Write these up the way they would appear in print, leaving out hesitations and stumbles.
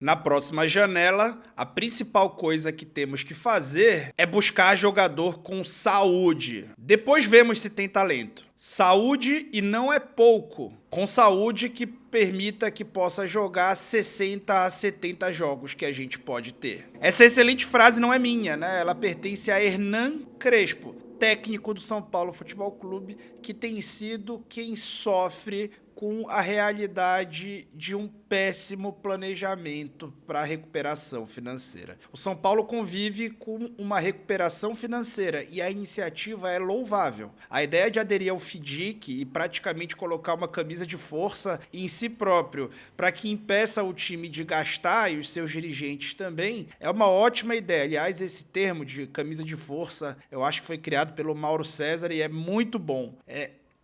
Na próxima janela, a principal coisa que temos que fazer é buscar jogador com saúde. Depois vemos se tem talento. Saúde e não é pouco. Com saúde que permita que possa jogar 60 a 70 jogos que a gente pode ter. Essa excelente frase não é minha, né? Ela pertence a Hernan Crespo, técnico do São Paulo Futebol Clube, que tem sido quem sofre com a realidade de um péssimo planejamento para a recuperação financeira. O São Paulo convive com uma recuperação financeira e a iniciativa é louvável. A ideia de aderir ao FDIC e praticamente colocar uma camisa de força em si próprio para que impeça o time de gastar e os seus dirigentes também é uma ótima ideia. Aliás, esse termo de camisa de força eu acho que foi criado pelo Mauro César e é muito bom.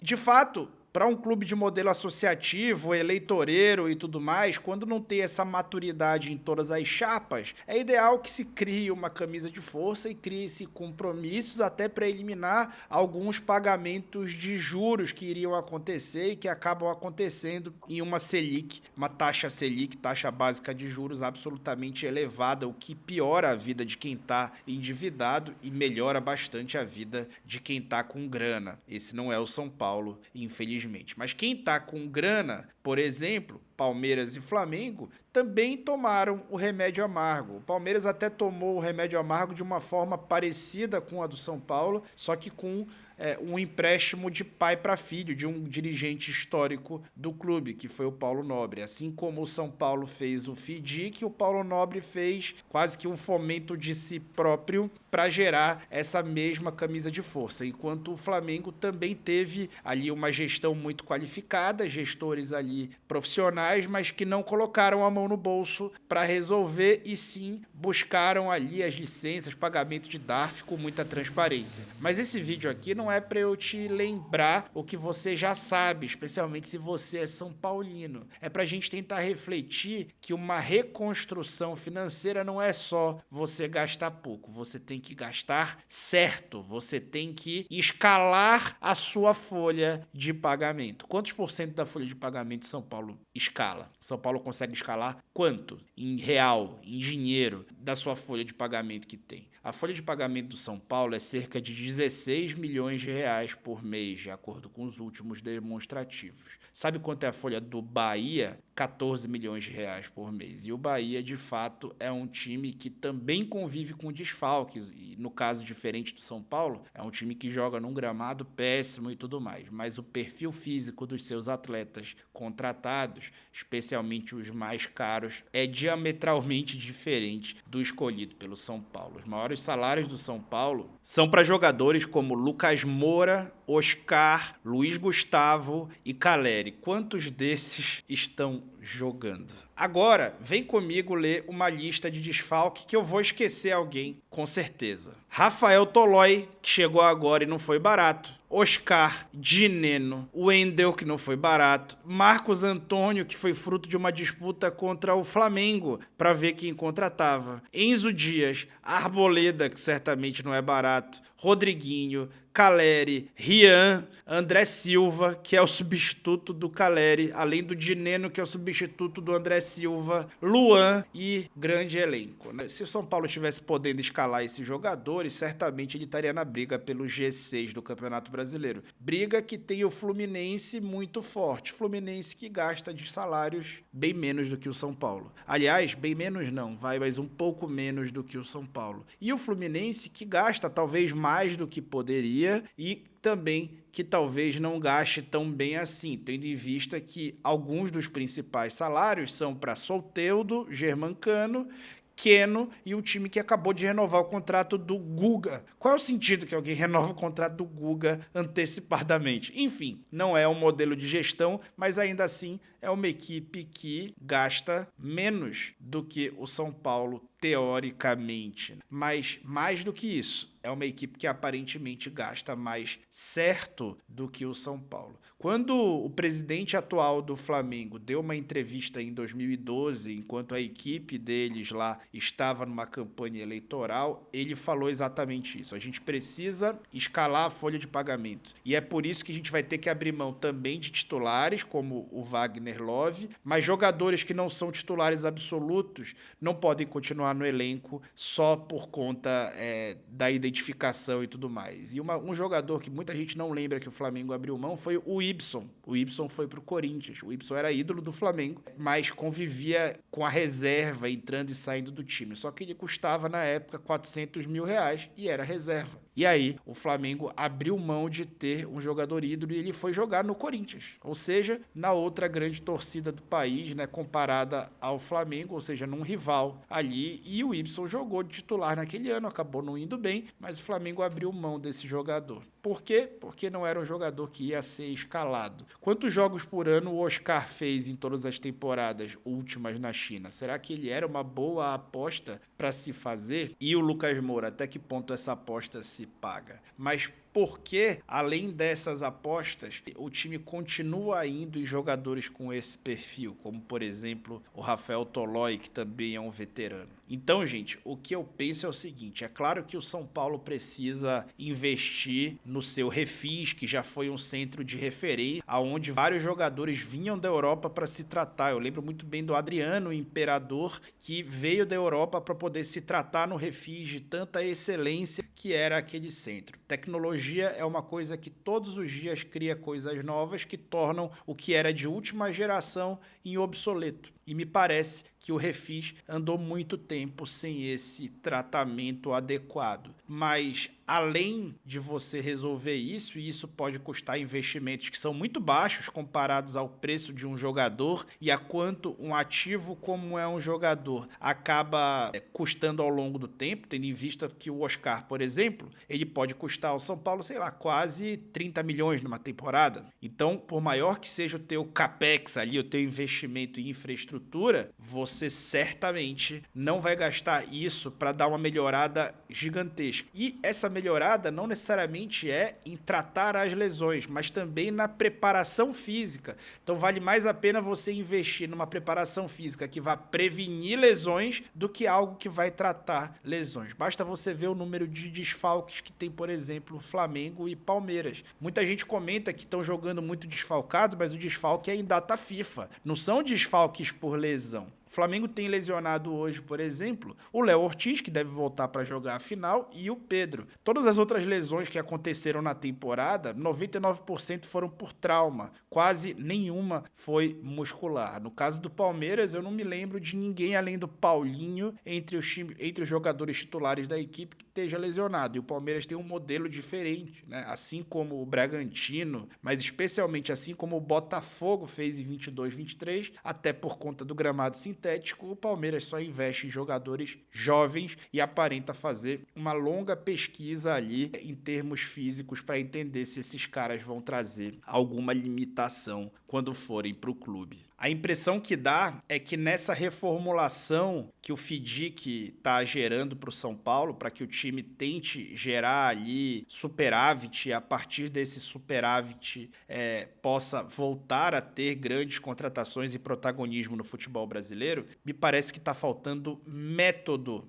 De fato, para um clube de modelo associativo, eleitoreiro e tudo mais, quando não tem essa maturidade em todas as chapas, é ideal que se crie uma camisa de força e crie-se compromissos até para eliminar alguns pagamentos de juros que iriam acontecer e que acabam acontecendo em uma Selic, uma taxa Selic, taxa básica de juros absolutamente elevada, o que piora a vida de quem está endividado e melhora bastante a vida de quem está com grana. Esse não é o São Paulo, infelizmente. Mas quem está com grana, por exemplo, Palmeiras e Flamengo, também tomaram o remédio amargo. O Palmeiras até tomou o remédio amargo de uma forma parecida com a do São Paulo, só que com um empréstimo de pai para filho, de um dirigente histórico do clube, que foi o Paulo Nobre. Assim como o São Paulo fez o FDIC, o Paulo Nobre fez quase que um fomento de si próprio para gerar essa mesma camisa de força, enquanto o Flamengo também teve ali uma gestão muito qualificada, gestores ali profissionais, mas que não colocaram a mão no bolso para resolver e sim buscaram ali as licenças, pagamento de DARF com muita transparência. Mas esse vídeo aqui não é para eu te lembrar o que você já sabe, especialmente se você é São Paulino. É para a gente tentar refletir que uma reconstrução financeira não é só você gastar pouco, você tem que gastar certo, você tem que escalar a sua folha de pagamento. Quantos por cento da folha de pagamento São Paulo escala? São Paulo consegue escalar quanto? Em real, em dinheiro, da sua folha de pagamento que tem. A folha de pagamento do São Paulo é cerca de 16 milhões de reais por mês, de acordo com os últimos demonstrativos. Sabe quanto é a folha do Bahia? 14 milhões de reais por mês. E o Bahia, de fato, é um time que também convive com desfalques. E, no caso diferente do São Paulo, é um time que joga num gramado péssimo e tudo mais. Mas o perfil físico dos seus atletas contratados, especialmente os mais caros, é diametralmente diferente do escolhido pelo São Paulo. Os maiores salários do São Paulo são para jogadores como Lucas Moura, Oscar, Luiz Gustavo e Caleri. Quantos desses estão jogando? Agora, vem comigo ler uma lista de desfalque que eu vou esquecer alguém, com certeza. Rafael Tolói, que chegou agora e não foi barato. Oscar, Dineno, Wendel, que não foi barato. Marcos Antônio, que foi fruto de uma disputa contra o Flamengo, para ver quem contratava. Enzo Dias, Arboleda, que certamente não é barato. Rodriguinho, Caleri, Rian, André Silva, que é o substituto do Caleri, além do Dineno, que é o substituto do André Silva, Luan e grande elenco. Se o São Paulo tivesse podendo escalar esses jogadores, certamente ele estaria na briga pelo G6 do Campeonato Brasileiro. Briga que tem o Fluminense muito forte. Fluminense que gasta de salários bem menos do que o São Paulo. Aliás, bem menos não, mas um pouco menos do que o São Paulo. E o Fluminense que gasta talvez mais do que poderia e também que talvez não gaste tão bem assim, tendo em vista que alguns dos principais salários são para Soteldo, Germancano, Keno e o time que acabou de renovar o contrato do Guga. Qual é o sentido que alguém renova o contrato do Guga antecipadamente? Enfim, não é um modelo de gestão, mas ainda assim é uma equipe que gasta menos do que o São Paulo, teoricamente. Mas mais do que isso, é uma equipe que aparentemente gasta mais certo do que o São Paulo. Quando o presidente atual do Flamengo deu uma entrevista em 2012, enquanto a equipe deles lá estava numa campanha eleitoral, ele falou exatamente isso. A gente precisa escalar a folha de pagamento. E é por isso que a gente vai ter que abrir mão também de titulares, como o Wagner Wagner Love, mas jogadores que não são titulares absolutos não podem continuar no elenco só por conta da identificação e tudo mais. E um jogador que muita gente não lembra que o Flamengo abriu mão foi o Ibson. O Ibson foi pro Corinthians. O Ibson era ídolo do Flamengo, mas convivia com a reserva entrando e saindo do time. Só que ele custava, na época, R$400 mil e era reserva. E aí, o Flamengo abriu mão de ter um jogador ídolo e ele foi jogar no Corinthians. Ou seja, na outra grande torcida do país, né, comparada ao Flamengo, ou seja, num rival ali. E o Ibson jogou de titular naquele ano, acabou não indo bem, mas o Flamengo abriu mão desse jogador. Por quê? Porque não era um jogador que ia ser escalado. Quantos jogos por ano o Oscar fez em todas as temporadas últimas na China? Será que ele era uma boa aposta para se fazer? E o Lucas Moura, até que ponto essa aposta se paga? Mas porque, além dessas apostas, o time continua indo em jogadores com esse perfil, como, por exemplo, o Rafael Tolói, que também é um veterano. Então, gente, o que eu penso é o seguinte, é claro que o São Paulo precisa investir no seu Refis, que já foi um centro de referência, onde vários jogadores vinham da Europa para se tratar. Eu lembro muito bem do Adriano, o Imperador, que veio da Europa para poder se tratar no Refis de tanta excelência que era aquele centro. Tecnologia é uma coisa que todos os dias cria coisas novas que tornam o que era de última geração em obsoleto. E me parece que o Refis andou muito tempo sem esse tratamento adequado. Mas, além de você resolver isso, e isso pode custar investimentos que são muito baixos comparados ao preço de um jogador e a quanto um ativo como é um jogador acaba custando ao longo do tempo, tendo em vista que o Oscar, por exemplo, ele pode custar ao São Paulo, sei lá, quase 30 milhões numa temporada. Então, por maior que seja o teu capex ali, o teu investimento em infraestrutura, você certamente não vai gastar isso para dar uma melhorada gigantesca. E essa melhorada não necessariamente é em tratar as lesões, mas também na preparação física. Então vale mais a pena você investir numa preparação física que vai prevenir lesões do que algo que vai tratar lesões. Basta você ver o número de desfalques que tem, por exemplo, Flamengo e Palmeiras. Muita gente comenta que estão jogando muito desfalcado, mas o desfalque é em data FIFA. Não são desfalques por lesão. O Flamengo tem lesionado hoje, por exemplo, o Léo Ortiz, que deve voltar para jogar a final, e o Pedro. Todas as outras lesões que aconteceram na temporada, 99% foram por trauma, quase nenhuma foi muscular. No caso do Palmeiras, eu não me lembro de ninguém além do Paulinho entre os jogadores titulares da equipe que esteja lesionado. E o Palmeiras tem um modelo diferente, né? Assim como o Bragantino, mas especialmente assim como o Botafogo fez em 22-23, até por conta do gramado sintético, o Palmeiras só investe em jogadores jovens e aparenta fazer uma longa pesquisa ali em termos físicos para entender se esses caras vão trazer alguma limitação quando forem para o clube. A impressão que dá é que nessa reformulação que o FIDIC está gerando para o São Paulo, para que o time tente gerar ali superávit e a partir desse superávit possa voltar a ter grandes contratações e protagonismo no futebol brasileiro, me parece que está faltando método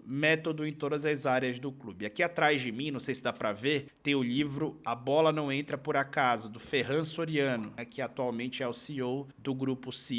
em todas as áreas do clube. Aqui atrás de mim, não sei se dá para ver, tem o livro A Bola Não Entra Por Acaso, do Ferran Soriano, que atualmente é o CEO do Grupo City,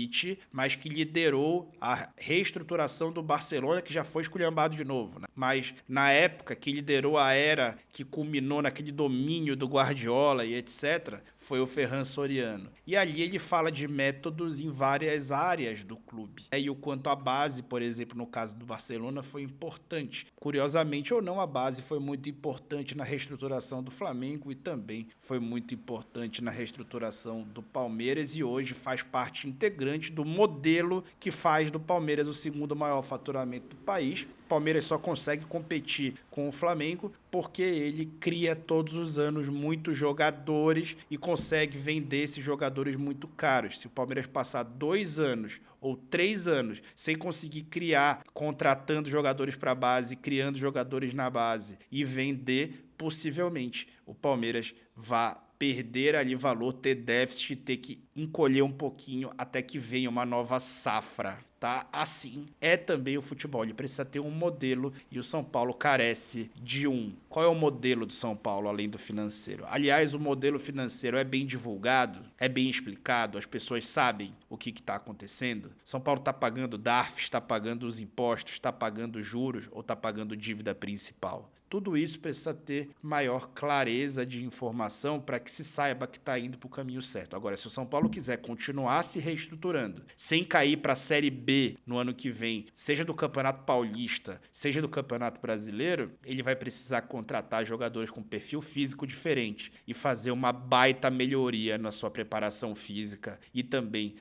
mas que liderou a reestruturação do Barcelona, que já foi esculhambado de novo, né? Mas na época que liderou a era que culminou naquele domínio do Guardiola e etc., foi o Ferran Soriano. E ali ele fala de métodos em várias áreas do clube. E o quanto a base, por exemplo, no caso do Barcelona, foi importante. Curiosamente ou não, a base foi muito importante na reestruturação do Flamengo e também foi muito importante na reestruturação do Palmeiras e hoje faz parte integrante do modelo que faz do Palmeiras o segundo maior faturamento do país. O Palmeiras só consegue competir com o Flamengo porque ele cria todos os anos muitos jogadores e consegue vender esses jogadores muito caros. Se o Palmeiras passar 2 anos ou 3 anos sem conseguir criar, contratando jogadores para a base, criando jogadores na base e vender, possivelmente o Palmeiras vai perder ali valor, ter déficit, ter que encolher um pouquinho até que venha uma nova safra. tá? Assim é também o futebol, ele precisa ter um modelo e o São Paulo carece de um. Qual é o modelo do São Paulo além do financeiro? Aliás, o modelo financeiro é bem divulgado, é bem explicado, as pessoas sabem o que está acontecendo. São Paulo está pagando DARF, está pagando os impostos, está pagando juros ou está pagando dívida principal. Tudo isso precisa ter maior clareza de informação para que se saiba que está indo para o caminho certo. Agora, se o São Paulo quiser continuar se reestruturando, sem cair para a Série B no ano que vem, seja do Campeonato Paulista, seja do Campeonato Brasileiro, ele vai precisar contratar jogadores com perfil físico diferente e fazer uma baita melhoria na sua preparação física e também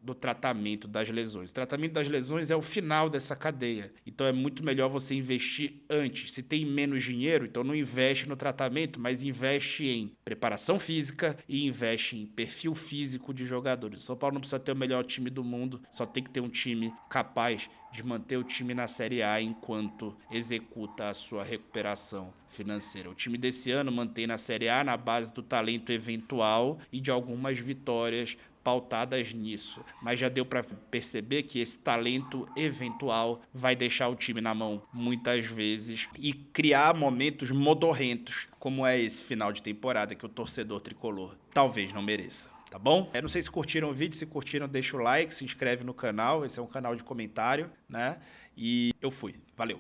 do tratamento das lesões. O tratamento das lesões é o final dessa cadeia. Então é muito melhor você investir antes. Se tem menos dinheiro, então não investe no tratamento, mas investe em preparação física e investe em perfil físico de jogadores. O São Paulo não precisa ter o melhor time do mundo, só tem que ter um time capaz de manter o time na Série A enquanto executa a sua recuperação financeira. O time desse ano mantém na Série A na base do talento eventual e de algumas vitórias pautadas nisso, mas já deu para perceber que esse talento eventual vai deixar o time na mão muitas vezes e criar momentos modorrentos, como é esse final de temporada que o torcedor tricolor talvez não mereça. Tá bom? Eu não sei se curtiram o vídeo, se curtiram, deixa o like, se inscreve no canal, esse é um canal de comentário, né? E eu fui. Valeu!